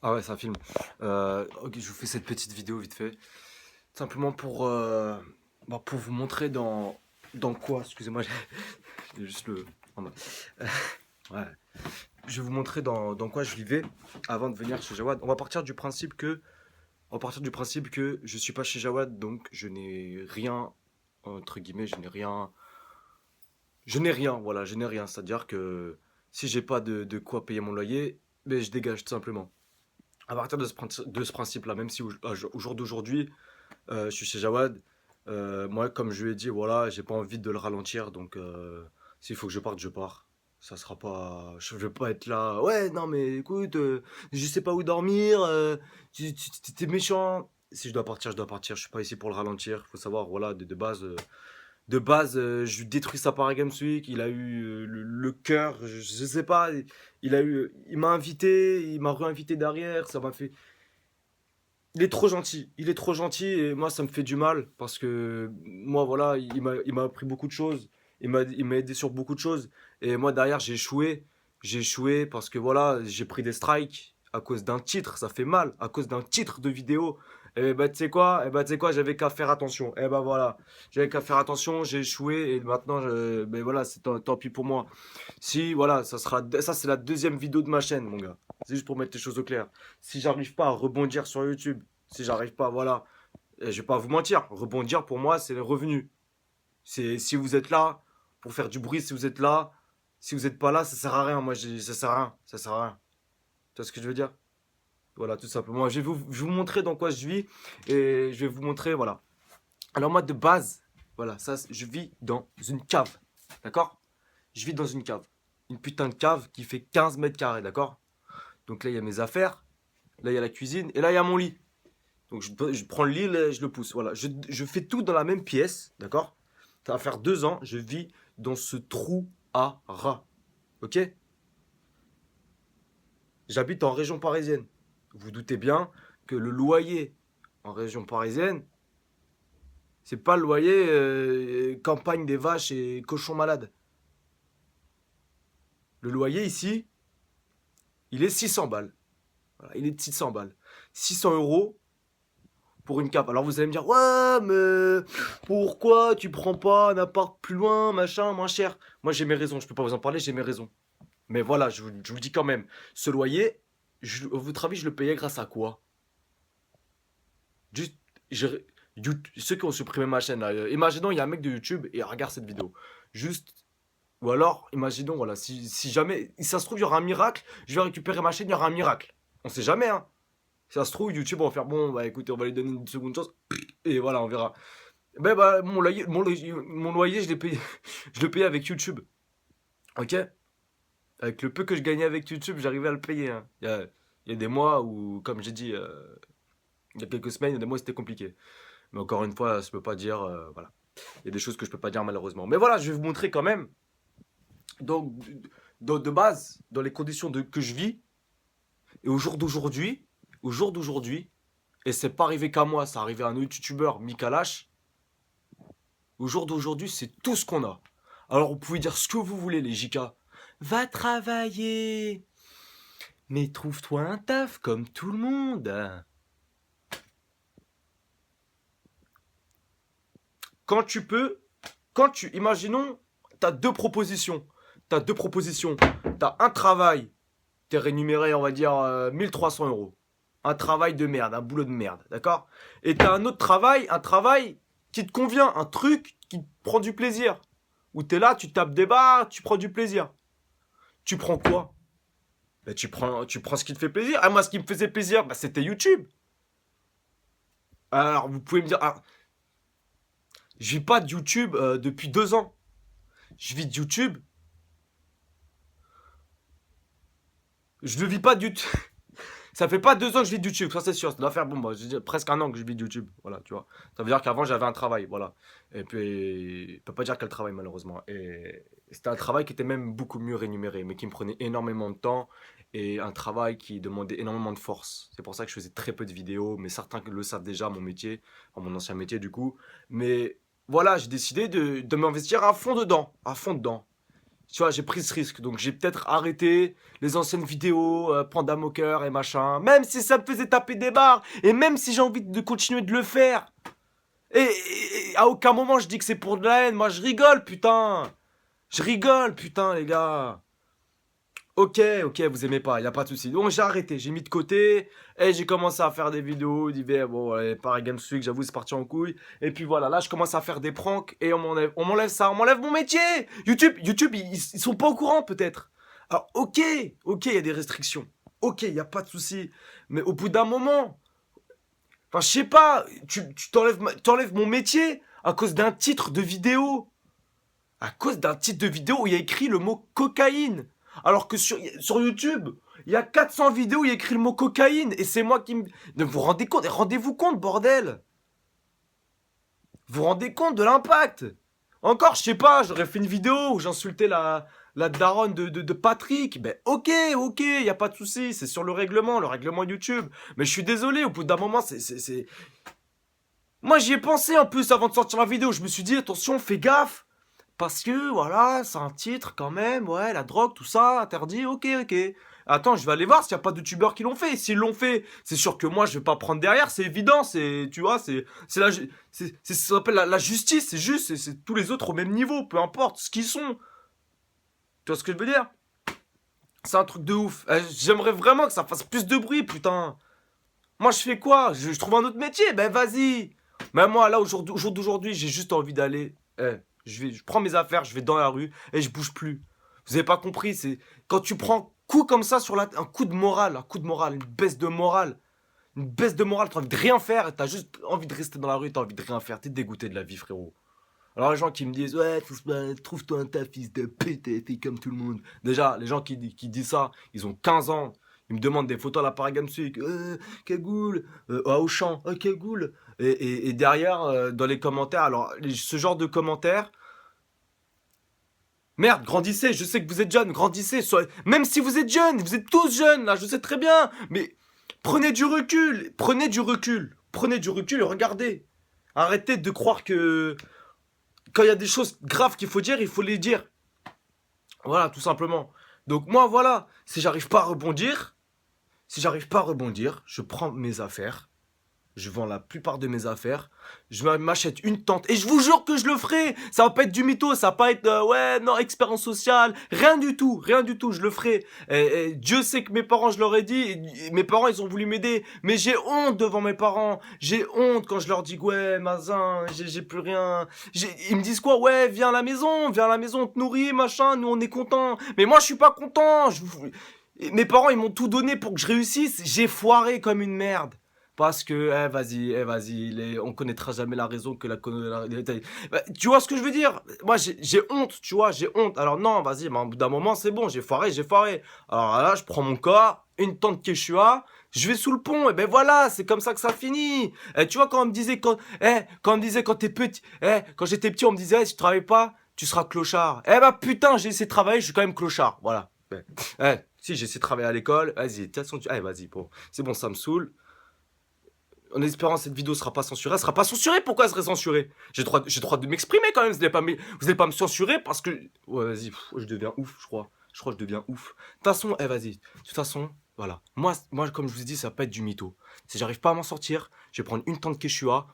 Ah ouais, ça filme. Ok, je vous fais cette petite vidéo vite fait. Simplement pour vous montrer dans quoi. Excusez-moi, j'ai juste le. en mode- Ouais. Je vais vous montrer dans quoi je vivais avant de venir chez Jawad. On va partir du principe que je suis pas chez Jawad, donc je n'ai rien, entre guillemets, je n'ai rien, voilà, je n'ai rien. C'est-à-dire que si j'ai pas de quoi payer mon loyer, ben je dégage tout simplement. À partir de ce principe-là, même si au jour d'aujourd'hui, je suis chez Jawad, moi, comme je lui ai dit, voilà, j'ai pas envie de le ralentir, donc s'il faut que je parte, je pars. Ça sera pas. Je vais pas être là. Ouais, non, mais écoute, je sais pas où dormir, t'es méchant. Si je dois partir, je dois partir. Je suis pas ici pour le ralentir. Faut savoir, voilà, de base. Je lui détruis sa Paris Games Week. Il a eu le cœur, je sais pas. Il m'a invité, il m'a réinvité derrière. Ça m'a fait. Il est trop gentil et moi ça me fait du mal parce que moi voilà, il m'a appris beaucoup de choses, il m'a aidé sur beaucoup de choses et moi derrière j'ai échoué parce que voilà, j'ai pris des strikes à cause d'un titre, ça fait mal, à cause d'un titre de vidéo. Et bah tu sais quoi, j'avais qu'à faire attention. Et bah voilà, j'avais qu'à faire attention, j'ai échoué et maintenant ben voilà, c'est tant pis pour moi. Si voilà, ça c'est la deuxième vidéo de ma chaîne mon gars. C'est juste pour mettre les choses au clair. Si j'arrive pas à rebondir sur YouTube, si j'arrive pas, voilà. Et je vais pas vous mentir, rebondir pour moi, c'est les revenus. C'est si vous êtes là pour faire du bruit, si vous êtes là, si vous êtes pas là, ça sert à rien. Ça sert à rien, ça sert à rien. Tu vois ce que je veux dire? Voilà, tout simplement. Je vais vous montrer dans quoi je vis et je vais vous montrer, voilà. Alors moi de base, voilà, je vis dans une cave, d'accord? Je vis dans une cave, une putain de cave qui fait 15 mètres carrés, d'accord? Donc là il y a mes affaires, là il y a la cuisine et là il y a mon lit. Donc je prends le lit, je le pousse. Voilà, je fais tout dans la même pièce, d'accord? Ça va faire 2 ans, je vis dans ce trou à rats. Ok? J'habite en région parisienne. Vous doutez bien que le loyer en région parisienne, c'est pas le loyer campagne des vaches et cochons malades. Le loyer ici, il est 600 balles. Voilà, il est de 600 balles. 600 euros pour une cave. Alors vous allez me dire, ouais, mais pourquoi tu prends pas un appart plus loin, machin, moins cher? Moi j'ai mes raisons, je peux pas vous en parler, j'ai mes raisons. Mais voilà, je vous dis quand même, ce loyer, à votre avis, je le payais grâce à quoi? Juste, je- ceux qui ont supprimé ma chaîne là, imaginons il y a un mec de YouTube et il regarde cette vidéo. Juste, ou alors, imaginons, voilà, si jamais, si ça se trouve, il y aura un miracle, je vais récupérer ma chaîne, il y aura un miracle. On sait jamais, hein. Si ça se trouve, YouTube va faire, bon, bah écoutez, on va lui donner une seconde chance, et voilà, on verra. Ben bah, mon loyer, je l'ai payé, je le payais avec YouTube. Ok? Avec le peu que je gagnais avec YouTube, j'arrivais à le payer, hein. Il y a des mois où, comme j'ai dit, il y a quelques semaines, il y a des mois où c'était compliqué. Mais encore une fois, je peux pas dire, voilà. Il y a des choses que je peux pas dire malheureusement. Mais voilà, je vais vous montrer quand même. Donc, de base, dans les conditions que je vis, et au jour d'aujourd'hui, et c'est pas arrivé qu'à moi, ça arrivé à un autre youtubeur, Mikalash, au jour d'aujourd'hui, c'est tout ce qu'on a. Alors vous pouvez dire ce que vous voulez, les JK. Va travailler. Mais trouve-toi un taf comme tout le monde. Quand tu peux, imaginons, t'as deux propositions. T'as deux propositions. T'as un travail, t'es rémunéré, on va dire, 1300 euros. Un travail de merde, un boulot de merde, d'accord? Et t'as un travail qui te convient, un truc qui te prend du plaisir. Où t'es là, tu tapes des barres, tu prends du plaisir. Tu prends quoi? Bah, tu prends ce qui te fait plaisir. Ah, moi, ce qui me faisait plaisir, bah, c'était YouTube. Alors, vous pouvez me dire, ah, je vis pas de YouTube depuis 2 ans. Je vis de YouTube. Je ne vis pas de YouTube. Ça fait pas 2 ans que je vis de YouTube, ça c'est sûr. Ça doit faire bon, bah, je veux dire, presque un an que je vis de YouTube. Voilà, tu vois. Ça veut dire qu'avant j'avais un travail, voilà. Et puis, je peux pas dire quel travail malheureusement. Et c'était un travail qui était même beaucoup mieux rémunéré, mais qui me prenait énormément de temps et un travail qui demandait énormément de force. C'est pour ça que je faisais très peu de vidéos, mais certains le savent déjà, mon métier, enfin, mon ancien métier du coup. Mais voilà, j'ai décidé de m'investir à fond dedans, à fond dedans. Tu vois, j'ai pris ce risque. Donc j'ai peut-être arrêté les anciennes vidéos, Panda Moqueur et machin. Même si ça me faisait taper des barres. Et même si j'ai envie de continuer de le faire. Et à aucun moment je dis que c'est pour de la haine. Moi je rigole, putain. Je rigole, putain, les gars. Ok, ok, vous aimez pas, y a pas de souci. Donc j'ai arrêté, j'ai mis de côté et j'ai commencé à faire des vidéos divers. Bon, ouais, pareil Games Week, j'avoue, c'est parti en couille. Et puis voilà, là je commence à faire des pranks et on m'enlève ça, on m'enlève mon métier. YouTube, ils sont pas au courant peut-être. Alors ok, ok, il y a des restrictions. Ok, y a pas de souci. Mais au bout d'un moment, enfin je sais pas, tu t'enlèves mon métier à cause d'un titre de vidéo. À cause d'un titre de vidéo où il y a écrit le mot cocaïne. Alors que sur YouTube, il y a 400 vidéos où il y a écrit le mot cocaïne. Et c'est moi qui me... Ne vous rendez compte, rendez-vous compte, bordel. Vous vous rendez compte de l'impact. Encore, je sais pas, j'aurais fait une vidéo où j'insultais la daronne de Patrick. Ben ok, ok, il n'y a pas de souci. C'est sur le règlement YouTube. Mais je suis désolé, au bout d'un moment, c'est... Moi, j'y ai pensé en plus avant de sortir la vidéo. Je me suis dit, attention, fais gaffe. Parce que, voilà, c'est un titre quand même, ouais, la drogue, tout ça, interdit, ok, ok. Attends, je vais aller voir s'il n'y a pas de youtubeurs qui l'ont fait. S'ils l'ont fait, c'est sûr que moi, je vais pas prendre derrière, c'est évident, c'est, tu vois, c'est ce qu'on appelle la justice, c'est juste, c'est tous les autres au même niveau, peu importe ce qu'ils sont. Tu vois ce que je veux dire? C'est un truc de ouf. J'aimerais vraiment que ça fasse plus de bruit, putain. Moi, je fais quoi? Je trouve un autre métier? Ben, vas-y. Mais moi, là, au jour d'aujourd'hui, j'ai juste envie d'aller. Je prends mes affaires, je vais dans la rue et je bouge plus. Vous avez pas compris, c'est quand tu prends coup comme ça sur un coup de morale, une baisse de morale, t'as envie de rien faire, t'as juste envie de rester dans la rue, t'as envie de rien faire, t'es dégoûté de la vie, frérot. Alors les gens qui me disent ouais, trouve-toi un taf, fils de pute, fais comme tout le monde. Déjà, les gens qui disent ça, ils ont 15 ans. Ils me demandent des photos à l'appareil Gamsuik. Cagoule, à Auchan, cagoule. Et derrière, dans les commentaires, alors ce genre de commentaires, merde, grandissez, je sais que vous êtes jeunes, grandissez. Même si vous êtes tous jeunes, là, je sais très bien. Mais prenez du recul, prenez du recul. Prenez du recul et regardez. Arrêtez de croire que quand il y a des choses graves qu'il faut dire, il faut les dire. Voilà, tout simplement. Donc moi, voilà, si j'arrive pas à rebondir, je prends mes affaires, je vends la plupart de mes affaires, je m'achète une tente, et je vous jure que je le ferai. Ça va pas être du mytho, ça va pas être, ouais, non, expérience sociale, rien du tout, je le ferai. Et Dieu sait que mes parents, je leur ai dit, et mes parents, ils ont voulu m'aider, mais j'ai honte devant mes parents, j'ai honte quand je leur dis, ouais, Mazin, j'ai plus rien. Ils me disent quoi? Ouais, viens à la maison, on te nourrit, machin, nous on est contents. Mais moi, je suis pas content, mes parents, ils m'ont tout donné pour que je réussisse, j'ai foiré comme une merde. Parce que, vas-y, on connaîtra jamais la raison que Bah, tu vois ce que je veux dire? Moi, j'ai honte, tu vois, j'ai honte. Alors non, vas-y, mais au bout d'un moment, c'est bon, j'ai foiré, j'ai foiré. Alors là, je prends mon corps, une tente Quechua, je vais sous le pont, et ben voilà, c'est comme ça que ça finit. Tu vois, quand on me disait, quand on me disait quand t'es petit, quand j'étais petit, on me disait, si tu travailles pas, tu seras clochard. Bah putain, j'ai essayé de travailler, je suis quand même clochard, voilà. Si j'ai essayé de travailler à l'école, vas-y, de toute façon, vas-y, bon, c'est bon, ça me saoule. En espérant que cette vidéo sera pas censurée. Elle sera pas censurée, pourquoi elle serait censurée? J'ai droit de m'exprimer quand même, vous n'allez pas me censurer parce que... Ouais, vas-y, je deviens ouf, je crois. Je crois que je deviens ouf. De toute façon, vas-y. De toute façon, voilà. Moi, comme je vous ai dit, ça va pas être du mytho. Si j'arrive pas à m'en sortir, je vais prendre une tente Quechua,